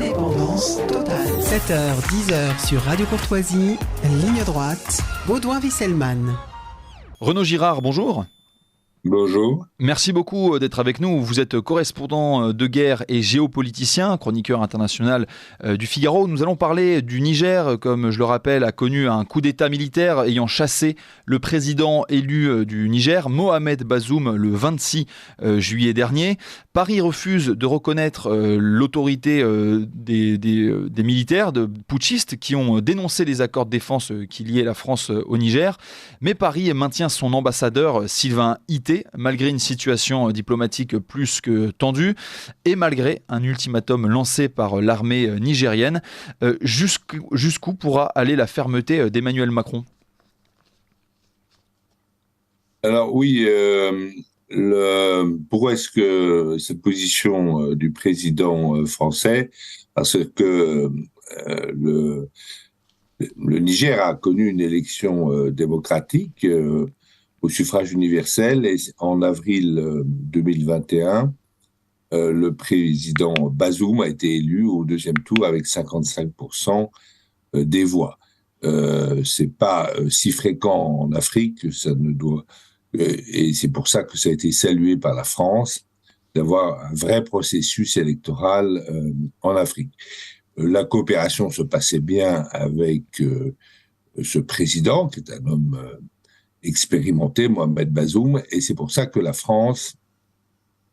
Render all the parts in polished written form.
Indépendance totale. 7h, 10h sur Radio Courtoisie, ligne droite, Baudouin-Wesselmann. Renaud Girard, bonjour. Bonjour. Merci beaucoup d'être avec nous. Vous êtes correspondant de guerre et géopoliticien, chroniqueur international du Figaro. Nous allons parler du Niger, comme je le rappelle, a connu un coup d'État militaire ayant chassé le président élu du Niger, Mohamed Bazoum, le 26 juillet dernier. Paris refuse de reconnaître l'autorité des militaires, de putschistes, qui ont dénoncé les accords de défense qui liaient la France au Niger. Mais Paris maintient son ambassadeur Sylvain Ité, malgré une situation diplomatique plus que tendue et malgré un ultimatum lancé par l'armée nigérienne. Jusqu'où pourra aller la fermeté d'Emmanuel Macron ? Alors oui, pourquoi est-ce que cette position du président français, parce que le Niger a connu une élection démocratique au suffrage universel, et en avril 2021, le président Bazoum a été élu au deuxième tour avec 55% des voix. C'est pas si fréquent en Afrique que ça ne doit, et c'est pour ça que ça a été salué par la France d'avoir un vrai processus électoral en Afrique. La coopération se passait bien avec ce président, qui est un homme expérimenté, Mohamed Bazoum, et c'est pour ça que la France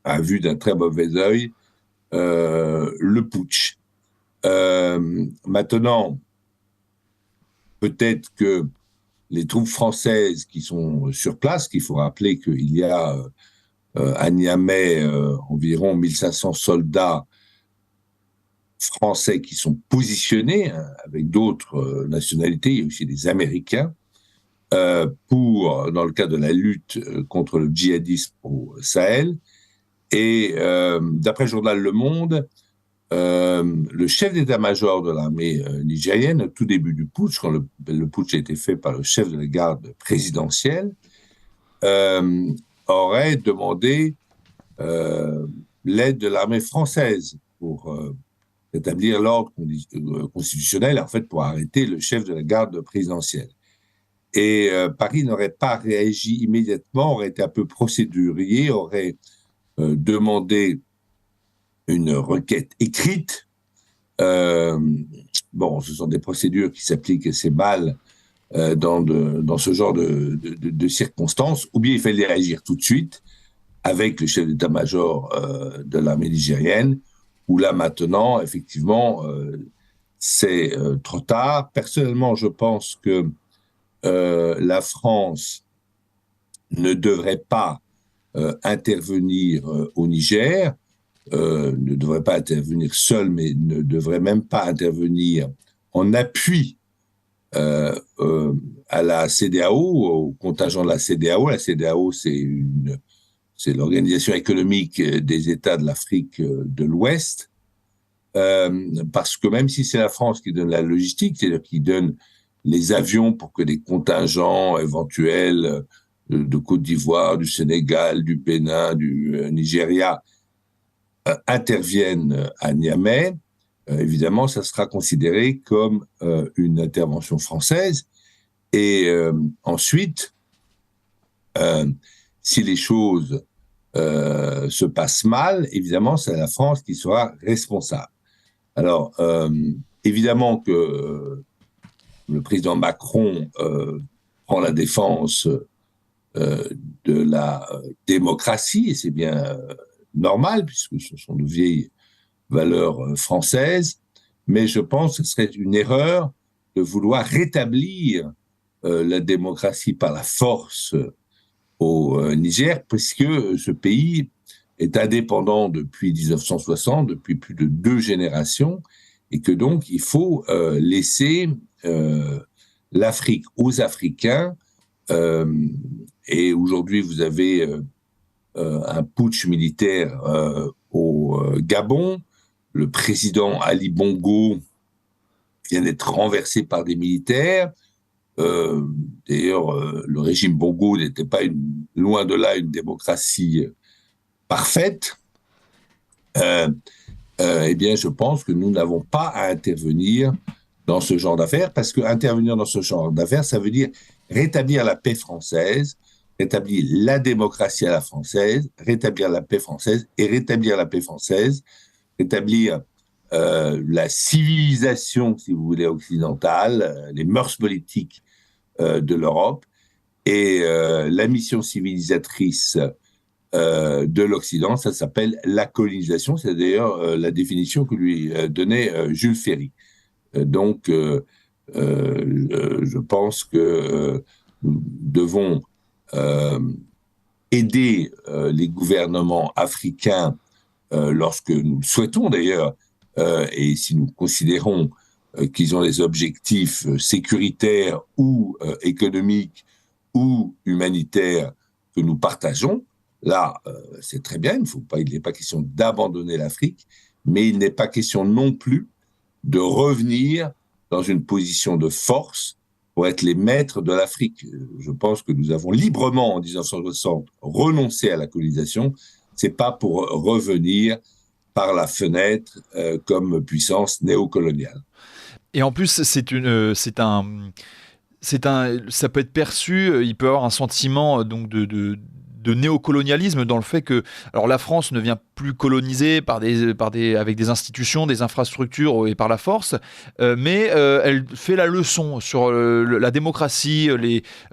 a vu d'un très mauvais œil le putsch. Maintenant, peut-être que les troupes françaises qui sont sur place, qu'il faut rappeler qu'il y a à Niamey environ 1500 soldats français qui sont positionnés, hein, avec d'autres nationalités, il y a aussi des Américains, dans le cadre de la lutte contre le djihadisme au Sahel. Et d'après le journal Le Monde, le chef d'état-major de l'armée nigérienne, au tout début du putsch, quand le putsch a été fait par le chef de la garde présidentielle, aurait demandé l'aide de l'armée française pour établir l'ordre constitutionnel, en fait, pour arrêter le chef de la garde présidentielle. Et Paris n'aurait pas réagi immédiatement, aurait été un peu procédurier, aurait demandé une requête écrite. Bon, ce sont des procédures qui s'appliquent assez mal dans ce genre de circonstances, ou bien il fallait réagir tout de suite avec le chef d'état-major de l'armée nigérienne, où là maintenant, effectivement, c'est trop tard. Personnellement, je pense que la France ne devrait pas intervenir au Niger, ne devrait pas intervenir seule, mais ne devrait même pas intervenir en appui à la CEDEAO, au contingent de la CEDEAO. La CEDEAO, c'est l'Organisation économique des États de l'Afrique de l'Ouest, parce que même si c'est la France qui donne la logistique, c'est-à-dire qui donne les avions pour que des contingents éventuels de Côte d'Ivoire, du Sénégal, du Bénin, du Nigeria interviennent à Niamey, évidemment, ça sera considéré comme une intervention française. Et ensuite, si les choses se passent mal, évidemment, c'est la France qui sera responsable. Alors, évidemment que le président Macron prend la défense de la démocratie, et c'est bien normal, puisque ce sont de vieilles valeurs françaises, mais je pense que ce serait une erreur de vouloir rétablir la démocratie par la force au Niger, puisque ce pays est indépendant depuis 1960, depuis plus de 2 générations, et que donc il faut laisser l'Afrique aux Africains. Et aujourd'hui, vous avez un putsch militaire au Gabon. Le président Ali Bongo vient d'être renversé par des militaires. D'ailleurs, le régime Bongo n'était pas loin de là une démocratie parfaite. eh bien, je pense que nous n'avons pas à intervenir dans ce genre d'affaires, parce que intervenir dans ce genre d'affaires, ça veut dire rétablir la paix française, rétablir la démocratie à la française, rétablir la paix française, et rétablir la paix française, rétablir la civilisation, si vous voulez, occidentale, les mœurs politiques de l'Europe, et la mission civilisatrice de l'Occident, ça s'appelle la colonisation. C'est d'ailleurs la définition que lui donnait Jules Ferry. Je pense que nous devons aider les gouvernements africains lorsque nous le souhaitons d'ailleurs, et si nous considérons qu'ils ont des objectifs sécuritaires ou économiques ou humanitaires que nous partageons. Là, c'est très bien, il n'est pas question d'abandonner l'Afrique, mais il n'est pas question non plus de revenir dans une position de force pour être les maîtres de l'Afrique. Je pense que nous avons librement, en 1960, renoncé à la colonisation. C'est pas pour revenir par la fenêtre comme puissance néocoloniale. Et en plus, ça peut être perçu, il peut y avoir un sentiment donc de néocolonialisme dans le fait que, alors la France ne vient plus coloniser avec des institutions, des infrastructures et par la force, mais elle fait la leçon sur la démocratie,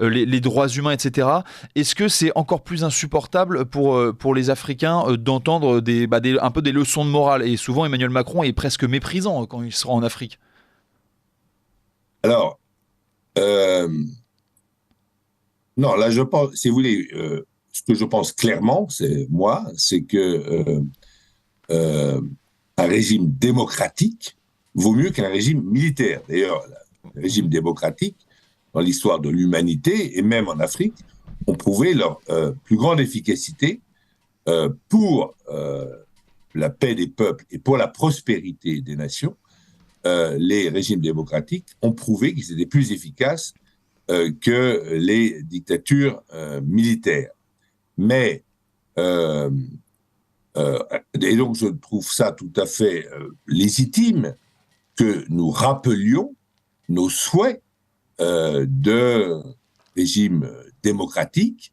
les droits humains, etc. Est-ce que c'est encore plus insupportable pour les Africains d'entendre un peu des leçons de morale? Et souvent Emmanuel Macron est presque méprisant quand il sera en Afrique. Alors, non, là je pense, si vous voulez, ce que je pense clairement, c'est que un régime démocratique vaut mieux qu'un régime militaire. D'ailleurs, le régime démocratique, dans l'histoire de l'humanité, et même en Afrique, ont prouvé leur plus grande efficacité pour la paix des peuples et pour la prospérité des nations. Les régimes démocratiques ont prouvé qu'ils étaient plus efficaces que les dictatures militaires. Mais, et donc je trouve ça tout à fait légitime que nous rappelions nos souhaits de régime démocratique,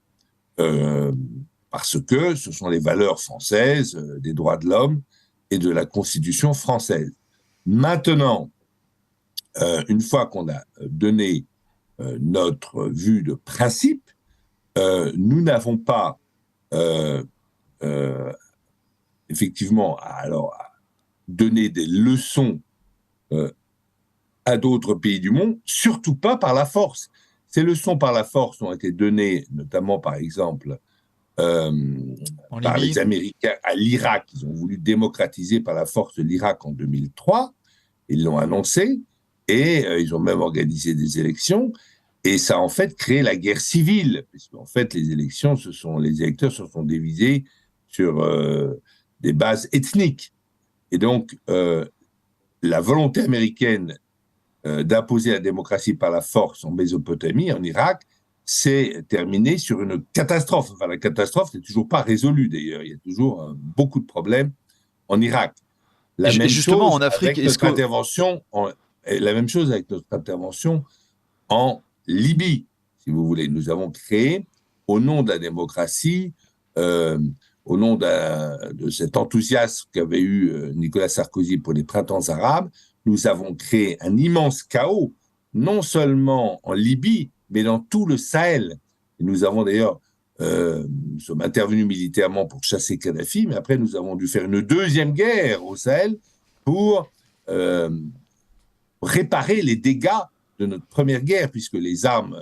parce que ce sont les valeurs françaises, des droits de l'homme et de la Constitution française. Maintenant, une fois qu'on a donné notre vue de principe, nous n'avons pas effectivement à donner des leçons à d'autres pays du monde, surtout pas par la force. Ces leçons par la force ont été données notamment, par exemple, par les Américains à l'Irak. Ils ont voulu démocratiser par la force de l'Irak en 2003. Ils l'ont annoncé et ils ont même organisé des élections. Et ça a en fait créé la guerre civile, puisqu'en fait les électeurs se sont divisés sur des bases ethniques. Et donc la volonté américaine d'imposer la démocratie par la force en Mésopotamie, en Irak, s'est terminée sur une catastrophe. Enfin, la catastrophe n'est toujours pas résolue d'ailleurs. Il y a toujours beaucoup de problèmes en Irak. La même chose en Afrique, la même chose avec notre intervention en Libye, si vous voulez. Nous avons créé, au nom de la démocratie, au nom de cet enthousiasme qu'avait eu Nicolas Sarkozy pour les printemps arabes, nous avons créé un immense chaos, non seulement en Libye, mais dans tout le Sahel. Et nous avons d'ailleurs, nous sommes intervenus militairement pour chasser Kadhafi, mais après nous avons dû faire une deuxième guerre au Sahel pour réparer les dégâts de notre première guerre, puisque les armes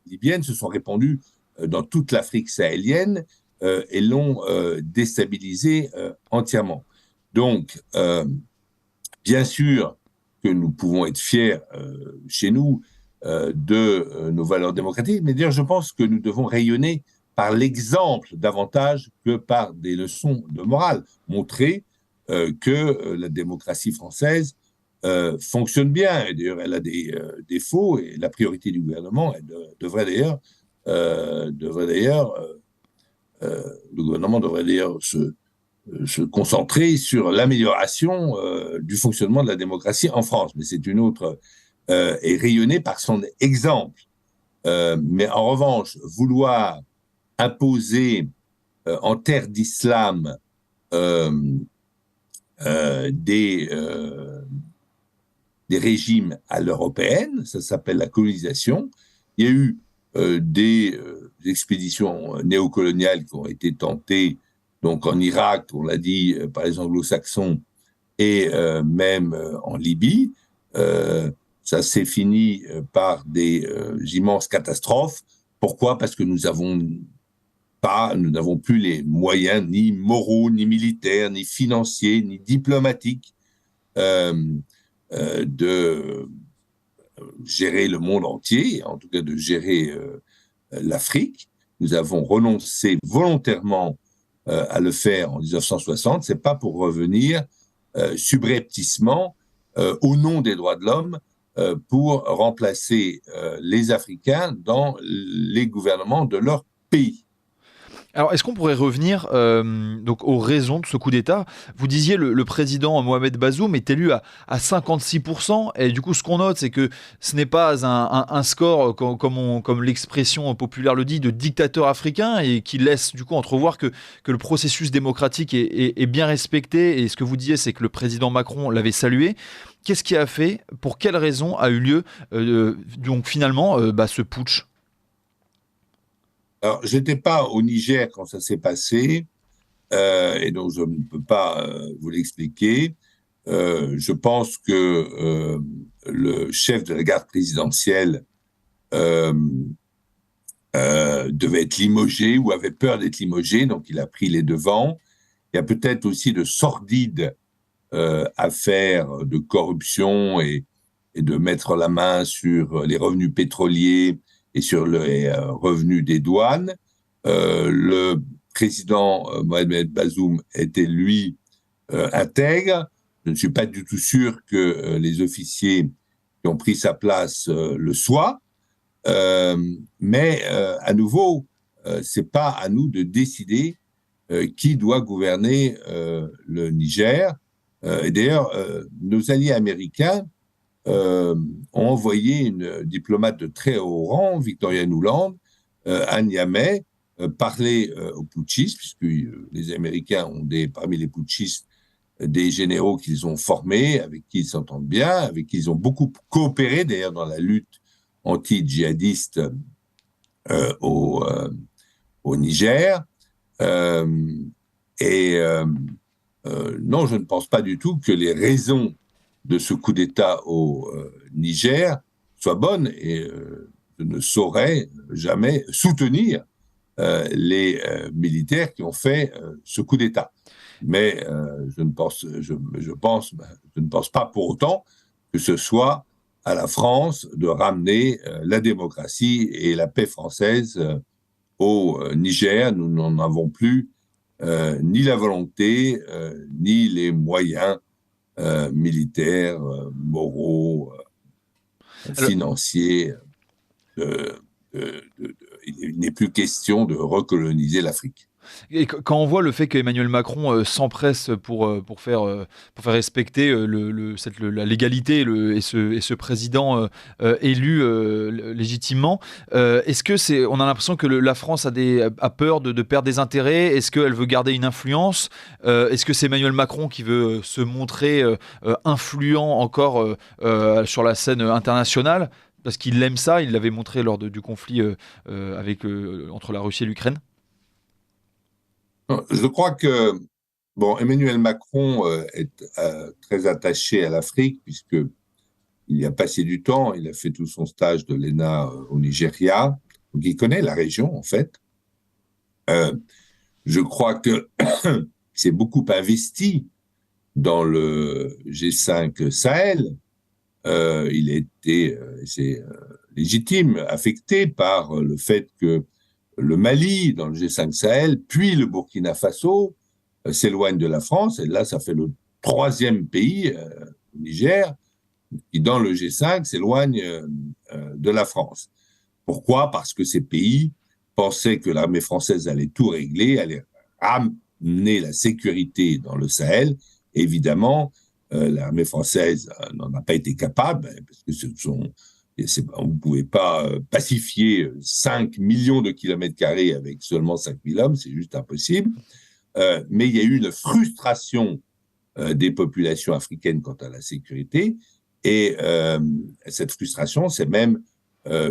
libyennes se sont répandues dans toute l'Afrique sahélienne et l'ont déstabilisée entièrement. Donc, bien sûr que nous pouvons être fiers chez nous de nos valeurs démocratiques, mais d'ailleurs, je pense que nous devons rayonner par l'exemple davantage que par des leçons de morale, montrer que la démocratie française fonctionne bien. Et d'ailleurs, elle a des défauts, et la priorité du gouvernement le gouvernement devrait d'ailleurs se concentrer sur l'amélioration du fonctionnement de la démocratie en France. Mais c'est une autre, et rayonner par son exemple. Mais en revanche, vouloir imposer en terre d'islam des régimes à l'européenne, ça s'appelle la colonisation. Il y a eu des expéditions néocoloniales qui ont été tentées, donc en Irak, on l'a dit, par les anglo-saxons, et même en Libye. Ça s'est fini par des immenses catastrophes. Pourquoi ? Parce que nous n'avons plus les moyens ni moraux, ni militaires, ni financiers, ni diplomatiques de gérer le monde entier, en tout cas de gérer l'Afrique. Nous avons renoncé volontairement à le faire en 1960. C'est pas pour revenir subrepticement au nom des droits de l'homme pour remplacer les Africains dans les gouvernements de leur pays. Alors, est-ce qu'on pourrait revenir donc aux raisons de ce coup d'État ? Vous disiez le président Mohamed Bazoum est élu à 56%, et du coup, ce qu'on note, c'est que ce n'est pas un score, comme l'expression populaire le dit, de dictateur africain, et qui laisse du coup entrevoir que le processus démocratique est bien respecté, et ce que vous disiez, c'est que le président Macron l'avait salué. Qu'est-ce qui a fait, pour quelles raisons a eu lieu donc finalement ce putsch ? Alors, j'étais pas au Niger quand ça s'est passé, et donc je ne peux pas vous l'expliquer. Je pense que le chef de la garde présidentielle devait être limogé ou avait peur d'être limogé, donc il a pris les devants. Il y a peut-être aussi de sordides affaires de corruption et de mettre la main sur les revenus pétroliers et sur les revenus des douanes. Le président Mohamed Bazoum était, lui, intègre. Je ne suis pas du tout sûr que les officiers qui ont pris sa place le soient. Mais à nouveau, c'est pas à nous de décider qui doit gouverner le Niger. Et d'ailleurs, nos alliés américains ont envoyé une diplomate de très haut rang, Victoria Nuland, à Niamey, parler aux putschistes, puisque les Américains ont parmi les putschistes des généraux qu'ils ont formés, avec qui ils s'entendent bien, avec qui ils ont beaucoup coopéré, d'ailleurs, dans la lutte anti-djihadiste au Niger. Non, je ne pense pas du tout que les raisons de ce coup d'État au Niger soient bonnes, et je ne saurais jamais soutenir les militaires qui ont fait ce coup d'État. Mais je ne pense pas pour autant que ce soit à la France de ramener la démocratie et la paix française au Niger. Nous n'en avons plus ni la volonté, ni les moyens militaires, moraux, financiers. Il n'est plus question de recoloniser l'Afrique. Et quand on voit le fait qu'Emmanuel Macron s'empresse pour faire respecter la légalité et ce président élu légitimement, est-ce que on a l'impression que la France a peur de perdre des intérêts ? Est-ce qu'elle veut garder une influence ? Est-ce que c'est Emmanuel Macron qui veut se montrer influent encore sur la scène internationale ? Parce qu'il aime ça, il l'avait montré lors du conflit entre la Russie et l'Ukraine. Je crois que Emmanuel Macron est très attaché à l'Afrique, puisqu'il y a passé du temps, il a fait tout son stage de l'ENA au Nigeria, donc il connaît la région en fait. Je crois que s'est beaucoup investi dans le G5 Sahel. Il a été, c'est légitime, affecté par le fait que le Mali, dans le G5 Sahel, puis le Burkina Faso, s'éloigne de la France. Et là, ça fait le troisième pays, le Niger, qui, dans le G5, s'éloigne de la France. Pourquoi ? Parce que ces pays pensaient que l'armée française allait tout régler, allait amener la sécurité dans le Sahel. Évidemment, l'armée française n'en a pas été capable, parce que on ne pouvait pas pacifier 5 millions de kilomètres carrés avec seulement 5 000 hommes, c'est juste impossible. Mais il y a eu une frustration des populations africaines quant à la sécurité, et cette frustration s'est même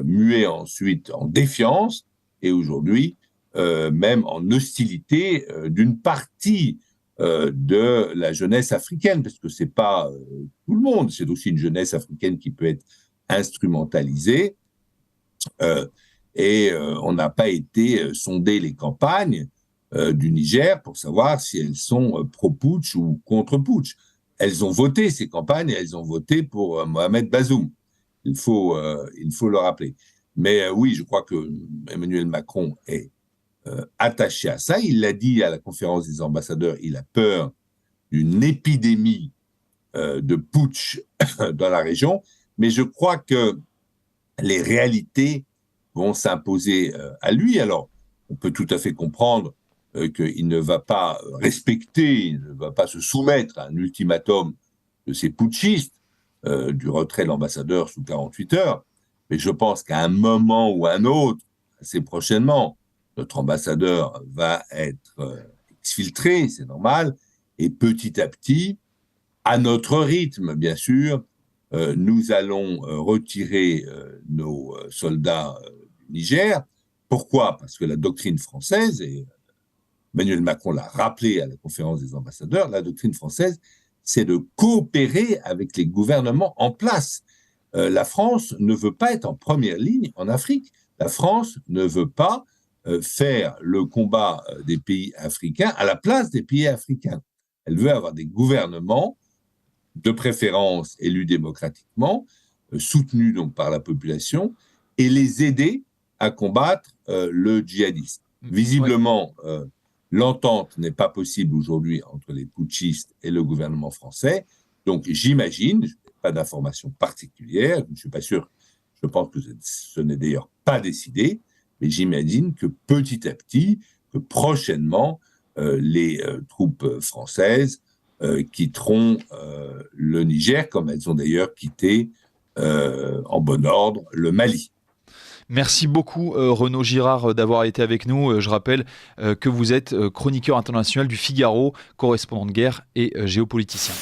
muée ensuite en défiance, et aujourd'hui même en hostilité d'une partie de la jeunesse africaine, parce que c'est pas tout le monde, c'est aussi une jeunesse africaine qui peut être instrumentalisée, et on n'a pas été sonder les campagnes du Niger pour savoir si elles sont pro-putsch ou contre-putsch. Elles ont voté ces campagnes, et elles ont voté pour Mohamed Bazoum. Il faut le rappeler. Mais oui, je crois que Emmanuel Macron est attaché à ça. Il l'a dit à la conférence des ambassadeurs, il a peur d'une épidémie de putsch dans la région, mais je crois que les réalités vont s'imposer à lui. Alors, on peut tout à fait comprendre qu'il ne va pas respecter, il ne va pas se soumettre à un ultimatum de ces putschistes, du retrait de l'ambassadeur sous 48 heures, mais je pense qu'à un moment ou un autre, assez prochainement, notre ambassadeur va être exfiltré, c'est normal, et petit à petit, à notre rythme, bien sûr, nous allons retirer nos soldats du Niger. Pourquoi ? Parce que la doctrine française, et Emmanuel Macron l'a rappelé à la conférence des ambassadeurs, la doctrine française, c'est de coopérer avec les gouvernements en place. La France ne veut pas être en première ligne en Afrique. La France ne veut pas faire le combat des pays africains à la place des pays africains. Elle veut avoir des gouvernements, de préférence élus démocratiquement, soutenus donc par la population, et les aider à combattre le djihadisme. Visiblement, l'entente n'est pas possible aujourd'hui entre les putschistes et le gouvernement français. Donc j'imagine, je n'ai pas d'informations particulières, je ne suis pas sûr, je pense que ce n'est d'ailleurs pas décidé, mais j'imagine que petit à petit, que prochainement, les troupes françaises quitteront le Niger, comme elles ont d'ailleurs quitté en bon ordre le Mali. Merci beaucoup Renaud Girard d'avoir été avec nous. Je rappelle que vous êtes chroniqueur international du Figaro, correspondant de guerre et géopoliticien.